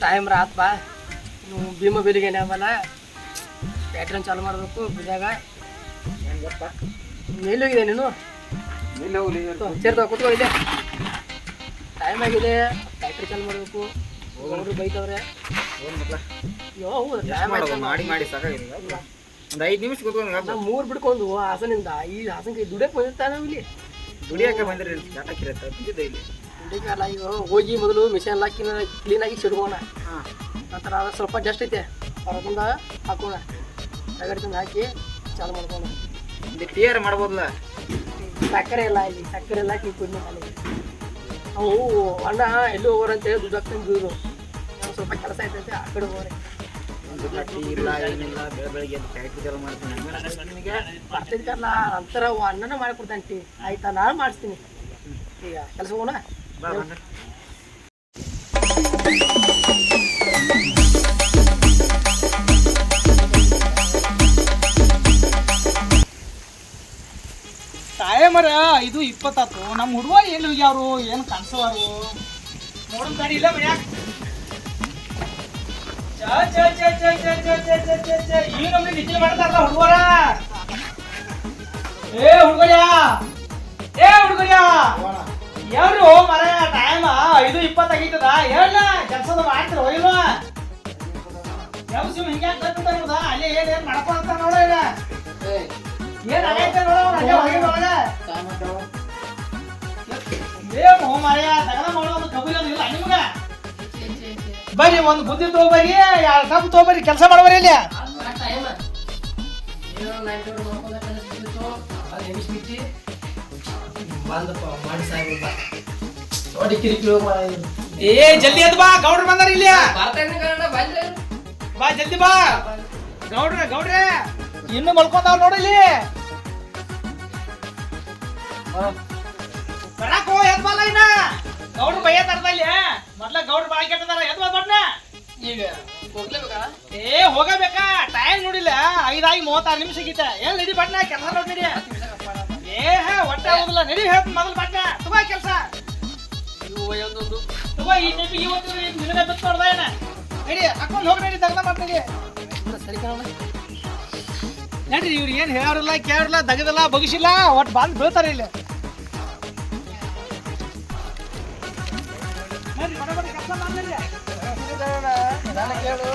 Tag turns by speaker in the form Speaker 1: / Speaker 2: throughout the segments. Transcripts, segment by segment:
Speaker 1: Time ರಾತ್ ಬಾ ನೀವು ಭೀಮ ಬೆಲಿಗೆ ಆಮೇಲೆ ಬ್ಯಾಟ್ರಿನ ಚಾಲು ಮಾಡಬೇಕು ಬಿದಾಗ ಮೇಲೆ ಹೋಗಿದೆ ನೀನು
Speaker 2: ಮೇಲೆ ಹೋಗ್ಲಿ
Speaker 1: ಸೇರ್ತಾವ ಕೂತ್ಕೊಳ್ಳಿದೆ ಟೈಮ್ ಆಗಿದೆ ಬ್ಯಾಟ್ರಿ ಚಾಲು ಮಾಡಬೇಕು ಅವರು ಬೈತವ್ರೆ
Speaker 2: ಮಾಡಿ ಸಾಕಾಗಿದೆ ಒಂದು 5 ನಿಮಿಷ ಕೂತ್ಕೊಂಡು
Speaker 1: ನಾವು 3 ಬಿಡ್ಕೊಂಡು ಹಾಸನಿಂದ ಈ ಹಾಸನ ದುಡಿಯಕ್ಕೆ ಬಂದಿರ್ತಾನೆ ನಾವು ಇಲ್ಲಿ
Speaker 2: ದುಡಿಯಾಕೆ ಬಂದಿರಿ ಚಾಟಕ್ಕಿರತ್ತೆ ಬಿದ್ದಿದ್ದೆ ಇಲ್ಲಿ
Speaker 1: ದುಡಿಯಕ್ಕೆ ಅಲ್ಲ ಈಗ ಹೋಗಿ ಮೊದಲು ಮಿಷನ್ ಎಲ್ಲ ಕ್ಲೀನಾಗಿ ಸಿಡ್ಕೋಣ ನಂತರ ಅದು ಸ್ವಲ್ಪ ಜಸ್ಟ್ ಐತೆ ಹೊರಗಿಂದ ಹಾಕೋಣ ರಗಡ್ ತಂದು ಹಾಕಿ ಚಾಲು ಮಾಡ್ಕೊಂಡು
Speaker 2: ಇಲ್ಲಿ ಕ್ಲಿಯರ್ ಮಾಡ್ಬೋದಲ್ಲ
Speaker 1: ಸಕ್ಕರೆ ಇಲ್ಲ ಇಲ್ಲಿ ಸಕ್ಕರೆ ಎಲ್ಲ ಹಾಕಿ ಕುಡಿದು ಅಲ್ಲಿ ನಾವು ಅಣ್ಣ ಎಲ್ಲೂ ಹೋಗೋರಂತೇಳಿ ದುಡ್ಡು ಹಾಕ್ತೀನಿ ದುಡ್ಡು ಸ್ವಲ್ಪ ಕೆಲಸ ಐತಂತೆ ಆ ಕಡೆ ಹೋಗ್ರಿ
Speaker 2: ಇಲ್ಲ ಏನಿಲ್ಲ ಬೆಳಗ್ಗೆ ಫ್ಯಾಕ್ಟ್ರಿ ಚಾಲು ಮಾಡ್ತೀನಿ
Speaker 1: ನಿಮಗೆ ಬರ್ತಿದ್ದಲ್ಲ ನಂತರ ಅಣ್ಣನ ಮಾಡಿಕೊಡ್ತಾನೆ ಆಯ್ತಾ ನಾನು ಮಾಡಿಸ್ತೀನಿ ಈಗ ಕೆಲಸ ಹೋಗೋಣ
Speaker 3: ಟೈಮರ 5:20 ನಮ್ಮ ಹುಡುಗ ಎಲ್ಲಿ ಹೋಗ್ಯಾವ್ರು ಏನು ಕಾಣಿಸೋರು ನೋಡೋಣ ಗಾಡಿ ಇಲ್ಲ ಮನ್ಯಾಗ ಈ ನಮ್ಗೆ ನಿದ್ದೆ ಮಾಡ್ತಾರಲ್ಲ ಹುಡುಗರ ಹುಡುಗರ್ಯಾ ಹೇಳ್ರಿ ಮರ ಟೈಮ್ 5:20 ಆಗೈತದ ಹೇಳ ಕೆಲಸದ ಮಾಡ್ತಿರ ಹೋಗಿಲ್ವ ಯಾವ ಹಿಂಗ್ಯಾ ಕಟ್ಬಿಟ್ಟ ಅಲ್ಲಿ ಏನ್ ಮಾಡ್ಕೊಂತ ನೋಡ ಏನ್ ಆಗೈತೆ ನೋಡ ಏನು ಮಾರ್ಯ ತಗದ ಮಾಡೋದು ಕಬೂಲ್ ಇಲ್ಲ ನಿಮ್ಗ ಬರ್ರಿ ಒಂದು ಬುದ್ಧಿ ತಗೋಬರಿ 2 ಕಪ್ ತಗೋಬರಿ ಕೆಲಸ ಮಾಡಬರಿ ಇಲ್ಲಿ ಏ ಜಲ್ದಿ ಅದ್ ಬಾ ಗೌಡ್ರ ಬಂದಾರ ಇಲ್ಲಿ ಬಾ ಜಲ್ದಿ ಬಾ ಗೌಡ್ರೆ ಇನ್ನು ಮಲ್ಕೊಂತಾವ್ ನೋಡಿಲ್ಲಿ ಬರಾಕೋ ಎದ್ ಬಲ್ಲ ಇನ್ನ ಗೌಡ್ರು ಬಯ್ಯ ತರದಲ್ಲಿ ಮೊದ್ಲ ಗೌಡ್ರು ಬಾಯಿ ಕೆಟ್ಟದಾರ ಎದ್ ಬಣ್ಣ
Speaker 1: ಈಗ ಹೋಗ್ಲೇಬೇಕಾ
Speaker 3: ಹೋಗಬೇಕಾ ಟೈಮ್ ನೋಡಿಲ್ಲ 5:36 ನಿಮಿಷ ಆಗೈತೆ ಏನ್ ನಡಿ ಬಣ್ಣ ಕೆಲಸ ನೋಡಿ ನಡಿ ಒಟ್ಟ ಹೋಗಲ್ಲ ನಡಿ ಹೇಳ್ತ ಮೊದಲು ಬಣ್ಣ ತಗೋ ಕೆಲಸ
Speaker 1: ಒಂದೊಂದು
Speaker 3: ತಗೋ ಈ ಟೈಪಿಗೆ ಇವತ್ತು ನಿನಗೆ ಬಿತ್ತು ನೋಡ್ದ ಏನ ನಡಿ ಹಾಕೊಂಡು ಹೋಗಿ ನಡಿ ತಗದ ಮಾಡ್ತೀನಿ
Speaker 1: ಸರಿ ಕಾಣ
Speaker 3: ನಡ್ರಿ ಇವ್ರು ಏನ್ ಹೇಳಾರಲ್ಲ ಕೇಳಲ್ಲ ದಗದಲ್ಲ ಬಗಿಸಿಲ್ಲ ಒಟ್ಟು ಬಂದು ಬೀಳ್ತಾರೆ ಇಲ್ಲಿ ಕೆಲಸ ಮಾಡ್ರಿ
Speaker 1: ಕೇಳು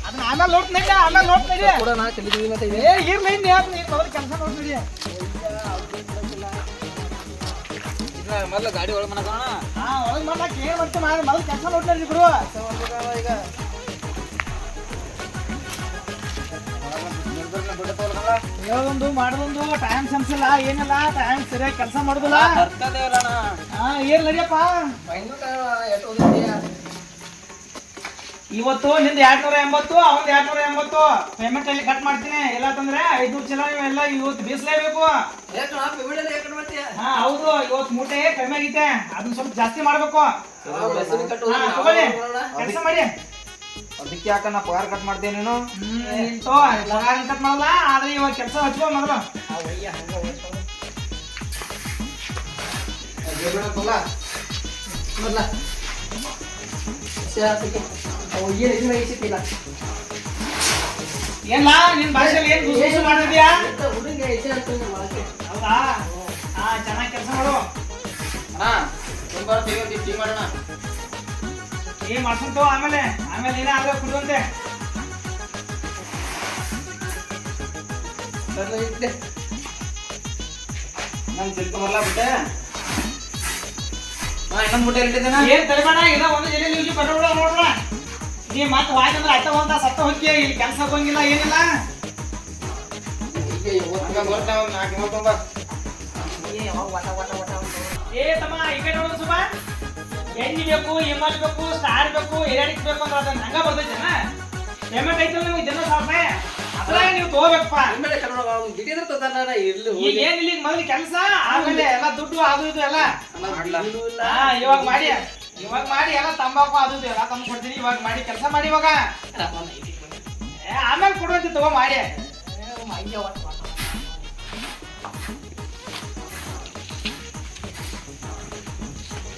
Speaker 3: ಅದನ್ನ ಆಮೇಲೆ ನೋಡ್ತೀನಿ
Speaker 1: ಕೂಡ ನಾ ತಿಳಿದೀವಿ ಮತ್ತೆ
Speaker 3: ಇರ್ಲಿ ಮೊದಲು ಕೆಲಸ ನೋಡ್ತೀವಿ
Speaker 2: ಮೊದಲು ಗಾಡಿ ಒಳಗೆ ಮನಕೋಣ
Speaker 3: ಒಳಗೆ ಮಾಡಕ್ಕೆ ಏನ್ ಮಾಡ್ತೀವಿ ಮೊದಲು ಕೆಲಸ ನೋಡ್ತೀರಿ ಗುರು
Speaker 1: ಈಗ
Speaker 3: ಹೇಳೊಂದು ಮಾಡೋದೊಂದು ಟೈಮ್ ಸೆನ್ಸ್ ಇಲ್ಲ ಏನಿಲ್ಲ ಟೈಮ್ ಸರಿಯಾಗಿ ಕೆಲಸ ಮಾಡೋದಿಲ್ಲ ಏನ್ ನಡಿಯಪ್ಪ ಇವತ್ತು ನಿಂದ 280 ಅವನ್ 280 ಪೇಮೆಂಟ್ ಅಲ್ಲಿ ಕಟ್ ಮಾಡ್ತೀನಿ ಇಲ್ಲ ತಂದ್ರೆ 500 ಚಲ ಎಲ್ಲ ಇವತ್ತು ಬೀಸಲೇಬೇಕು ಹೌದು ಇವತ್ತು ಮೂಟೆ ಕಡಿಮೆ ಆಗೈತೆ ಅದನ್ನ ಸ್ವಲ್ಪ ಜಾಸ್ತಿ ಮಾಡ್ಬೇಕು ಕೆಲಸ ಮಾಡಿ
Speaker 2: ಅದಕ್ಕೆ ಯಾಕ ನಾ ಪಗಾರ ಕಟ್ ಮಾಡ್ತೇನೆ ನೀನು
Speaker 3: ಪಗಾರ ಕಟ್ ಮಾಡಲ್ಲ ಆದ್ರೆ ಇವಾಗ ಕೆಲಸ ಹಚ್ಕೋ ಮೊದಲು ಏನ್ಲ ನಿನ್ ಭಾಷೆಯಲ್ಲಿ ಏನ್ ಗುಸು ಮಾಡಿದ್ಯಾ ಹೌದಾ ಚೆನ್ನಾಗಿ ಕೆಲಸ ಮಾಡು
Speaker 2: ಮಾಡೋಣ
Speaker 3: ಏನ್ ಮಾಡ್ಸಂತು ಆಮೇಲೆ ಏನೇ ಆದ್ರೆ ಕುಡುವಂತೆ
Speaker 2: ನನ್ ಸಿಲ್ಕ ಮರ್ಲಾ ಬಿಟ್ಟೆ ಇನ್ನೊಂದು ಮುಟ್ಟೆ ಇಟ್ಟಿದ್ದೇನ
Speaker 3: ಏನ್ ತಲೆಮಾಡ ಇಲ್ಲ ಒಂದು ಜನ ನೀವು ಬರೋಣ ನೋಡ್ರ ನೀ ಮತ್ತೆ ವಾಯ್ದಂದ್ರೆ ಅಟ್ಟ ಒಂದ ಸತ್ತ ಹೋಗಿ ಇಲ್ಲಿ ಕೆಲಸ ಹೋಗಂಗಿಲ್ಲ ಏನಿಲ್ಲ ಏ ತಮ್ಮ ಈ ಕಡೆ ನೋಡು ಸುಬಾ ಎಣ್ಣಿ ಬೇಕು ಎಮ್ಮಲ್ ಬೇಕು ಸ್ಟಾರ್ ಬೇಕು ಎರಿಕ್ ಬೇಕು ಅಂದ್ರೆ ಅದನ್ನ ಹಂಗ ಬರ್ತೈತೆನ ಪೇಮೆಂಟ್ ಐತಲ್ಲ ನೀವು ಜನ ಸಾವಿರ ಅದ್ರಾಗ ನೀವು ತಗೋಬೇಕಪ್ಪ ಈಗ ಏನಿಲ್ಲ ಈಗ ಮೊದಲು ಕೆಲಸ ಆಮೇಲೆ ಎಲ್ಲ ದುಡ್ಡು ಅದು ಇದು ಎಲ್ಲ ಇವಾಗ ಮಾಡಿ ಎಲ್ಲ ತಂಬಾಕು ಅದು ಇದು ಎಲ್ಲ ತಂದು ಕೊಡ್ತೀನಿ ಇವಾಗ ಮಾಡಿ ಕೆಲಸ ಮಾಡಿ ಇವಾಗ ಆಮೇಲೆ ಕೊಡುವಂತೆ ತಗೋ ಮಾಡಿ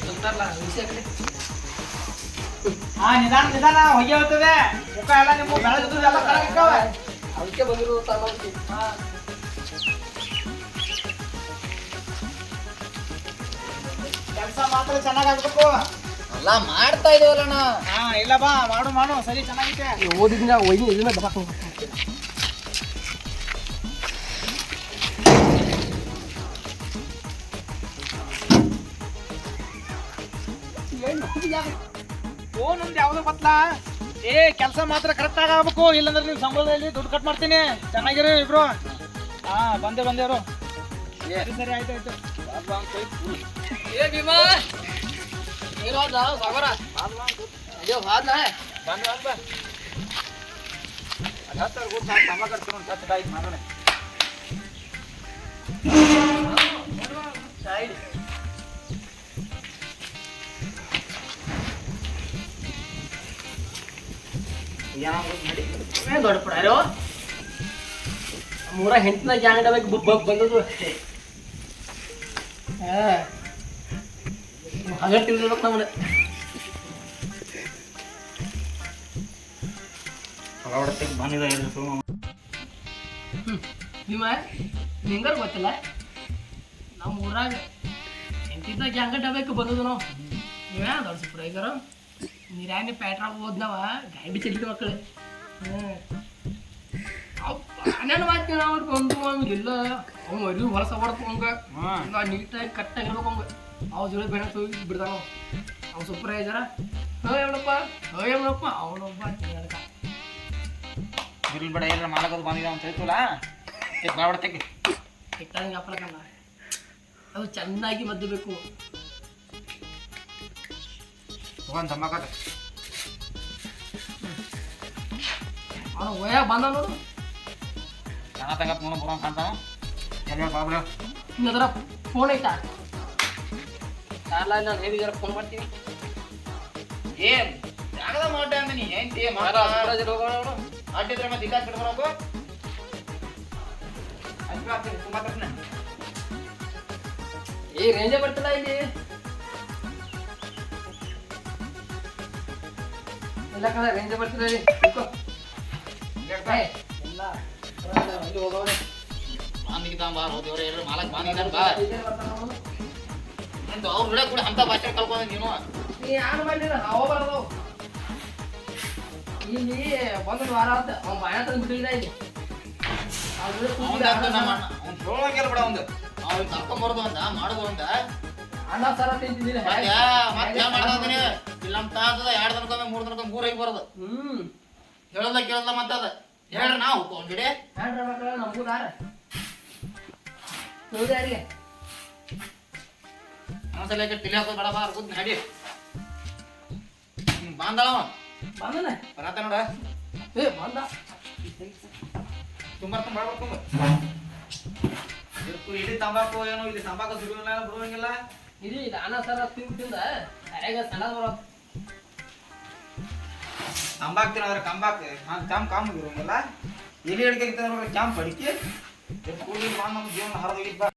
Speaker 1: ಅಂತಾರಲ್ಲ ವಿಷಯ ಕಡೆ
Speaker 3: ಹಾ ನಿಧಾನ ನಿಧಾನ ಹೊಗೆ ಹೋಗ್ತದೆ ಮುಖ ಎಲ್ಲ ನಿಮ್ಮ ಬೆಳಗ್ಗೆ ಎಲ್ಲ ಕರಗಿಕ್ಕವ
Speaker 1: ಅದಕ್ಕೆ ಬಂದಿರೋ ಸಾಮಾನ್ಯ
Speaker 3: ಕೆಲಸ ಮಾತ್ರ ಚೆನ್ನಾಗಾಗ್ಬೇಕು
Speaker 2: ಎಲ್ಲ ಮಾಡ್ತಾ ಇದೀವಲ್ಲ ನಾ.
Speaker 3: ಹಾ ಇಲ್ಲ ಬಾ ಮಾಡು ಮಾಡು ಸರಿ ಚೆನ್ನಾಗೈತೆ
Speaker 1: ಓದಿದ್ನ ಒಯ್ನಿ ಇದನ್ನ ದಬಾಕ
Speaker 3: ಫೋನ್ ಒಂದು ಯಾವ್ದು ಬತ್ಲಾ ಏ ಕೆಲಸ ಮಾತ್ರ ಕರೆಕ್ಟ್ ಆಗಬೇಕು ಇಲ್ಲಾಂದ್ರೆ ನೀವು ಸಂಬಳದಲ್ಲಿ ದುಡ್ಡು ಕಟ್ ಮಾಡ್ತೀನಿ ಚೆನ್ನಾಗಿರೋ ಇಬ್ರು ಹಾ ಬಂದೇವ್ರು ಸರಿ ಸರಿ ಆಯ್ತು
Speaker 1: ಏ ಭೀಮಾ ಏನು ಆದ ಸಾಗರ ಅಯ್ಯೋ ಹಾದ್ನ ಸೈಡ್ ದೊಡ್ಡ ಪುಡಾರೋ ಮೂರ ಹೆಂಟನ ಗ್ಯಾಂಗ್ ಬಂದದು ಹಗರ್ ತಿಳ್ಬೇಕು ನಮ್ಮನ್ನ ನಿಮ್ಮ ನಿಂಗರ್ ಗೊತ್ತಿಲ್ಲ ನಮ್ಮ ಊರಾಗ ಎಂತಿದ್ದ ಗ್ಯಾಂಗ ಡಬೇಕು ಬಂದದು ನಾವು ನೀವೇ ದೊಡ್ಡ ಸುಪ್ರ ಈಗಾರ ನೀರಾನಿ ಪ್ಯಾಟ್ರಾಗ ಹೋದ್ನವ ಗಾಡಿ ಚೆಲ್ಲಿದ ಮಕ್ಕಳು ಅನೇನು ಮಾಡ್ತೀವಿ ನಾವು ಬಂದು ಇಲ್ಲ ಅವ್ನು ಮರಿ ಹೊಲಸ ಹೊಡ್ಕೊಂಗ ನೀಟಾಗಿ ಕಟ್ಟಾಗಿರ್ಬೇಕು ಹಂಗ ಅವ್ ಜೋಳ ಬೆಳೆ ಹೋಗಿ ಬಿಡ್ತಾನ ಅವ್ ಸೂಪರ್ವೈಸರ ಹೇಳಪ್ಪ ಅವನೊಬ್ಬ ತಿನ್ನಕ
Speaker 2: ಇರ್ಲಿ ಬೇಡ ಎಲ್ಲ ಮಾಡಕೋದು ಬಂದಿದೆ ಅಂತ ಹೇಳ್ತಲ್ಲ ಮಾಡ್ಬಿಡ್ತೇನೆ
Speaker 1: ಕೆಟ್ಟಂಗೆ ಹಾಕ್ಲಕ್ಕಲ್ಲ ಅದು ಚೆನ್ನಾಗಿ ಮದ್ದಬೇಕು
Speaker 2: ತಗೊಂಡ್ ತಂಬಾಕತ್ತ
Speaker 1: ಅವನು ಒಯ್ಯಾಗ ಬಂದ ನೋಡು
Speaker 2: ಚೆನ್ನಾಗ ತಂಗಪ್ಪ ನೋಡು ಬರೋಂಗ್ ಕಾಣ್ತಾವ ಎಲ್ಲ ಬಾಬ್ರ
Speaker 1: ಇನ್ನದರ ಫೋನ್ ಐತಾ ಕಾರ್ಲ ನಾನು ಹೇಳಿದಾರ ಫೋನ್ ಮಾಡ್ತೀನಿ
Speaker 2: ಏನ್ ಜಾಗದ ಮಾಡ್ದೆ ಅಂದ ನೀ ಹೆಂಡ್ತಿ ಆಟಿದ್ರೆ ಮತ್ತೆ ಇಕಾಸ್ ಬಿಡ್ಬರೋಕು ಅಷ್ಟು ಆಗ್ತದೆ ತುಂಬ ತಕ್ಷಣ
Speaker 1: ಏ ರೇಂಜೇ ಬರ್ತಿಲ್ಲ ಇಲ್ಲಿ ಎಲ್ಲ ಕಡೆ ರೇಂಜೇ ಬರ್ತಿಲ್ಲ ಇಲ್ಲಿ ಎಲ್ಲ ಇಲ್ಲಿ ಹೋಗೋಣ
Speaker 2: ಬಾಂದಿಗಿದ್ದಾನ ಬಾ ಹೋದವ್ರೆ ಎಲ್ಲರೂ ಮಾಲಕ್ ಬಾಂದಿದ್ದಾನ ಬಾ ಎಂದು ಅವ್ರ ಬಿಡ ಕೂಡ ಅಂತ ಭಾಷೆ ಕಲ್ಕೊಂಡ ನೀನು
Speaker 1: ನೀ ಯಾರು ಮಾಡಿಲ್ಲ ನಾವು ಬರೋದು ಇಲ್ಲಿ ಒಂದು ವಾರ ಆತ ಅವ್ನು ಬಾಯ ತಂದು ಬಿಟ್ಟಿಲ್ಲ ಇಲ್ಲಿ
Speaker 2: ಅವ್ನು ಹೇಳೋಂಗಿಲ್ಲ ಬಿಡ ಒಂದು ಅವ್ನು ಕರ್ಕೊಂಬರೋದು ಅಂತ ಮಾಡೋದು ಅಂತ
Speaker 1: ಅಣ್ಣ ಸರ ತಿಂತಿದ್ದೀನಿ
Speaker 2: ಮತ್ತೆ ಮಾಡ್ದೀನಿ ಇಲ್ಲ ನಮ್ಮ ತಾತದ 2 ದಿನಕ್ಕೊಮ್ಮೆ 3 ದಿನಕ್ಕೊಮ್ಮೆ 3 ಐದು ಬರೋದು ಹೇಳಲ್ಲ ಕೇಳಲ್ಲ ಮತ್ತದ ಹೇಳ್ರಿ ನಾವು ಕೊಂಡ್ಬಿಡಿ
Speaker 1: ಹೇಳ್ರಿ ಮಕ್ಕಳ ನಮಗೂ ದಾರ ಹೌದು ಯಾರಿಗೆ
Speaker 2: ಒಂದ್ಸಲ ತಿಳಿ ಹಾಕೋದು ಬೇಡ ಬಾ ಕೂತ್ ನಡಿ ಬಾಂದಳವ
Speaker 1: ಬಂದನೆ
Speaker 2: ಬರತ್ತ ನೋಡ
Speaker 1: ಏ ಬಂದ
Speaker 2: ತುಂಬ ಮಾಡ್ಬೇಕು ಇಡೀ ತಂಬಾಕು ಏನೋ ಇಲ್ಲಿ ತಂಬಾಕು ಸುರುವಿಲ್ಲ ಬಿಡುವಂಗಿಲ್ಲ
Speaker 1: ಇಡೀ ಅಣ್ಣ ಸರ ತಿಂದ ಅರೆಗ ಸಣ್ಣ ಬರೋ
Speaker 2: ತಂಬಾಕ್ ತಿನ್ನೋದ್ರೆ ಕಂಬಾಕ್ ಕಾಮ್ ಇರೋಂಗಿಲ್ಲ ಎಲ್ಲಿ ಹಿಡ್ಕೆ ಕ್ಯಾಂಪ್ ಅಡಿಕೆ ಕೂಡಿ ನಮ್ಮ ಜೀವನ ಹರಿದೋಗಿದ್ದ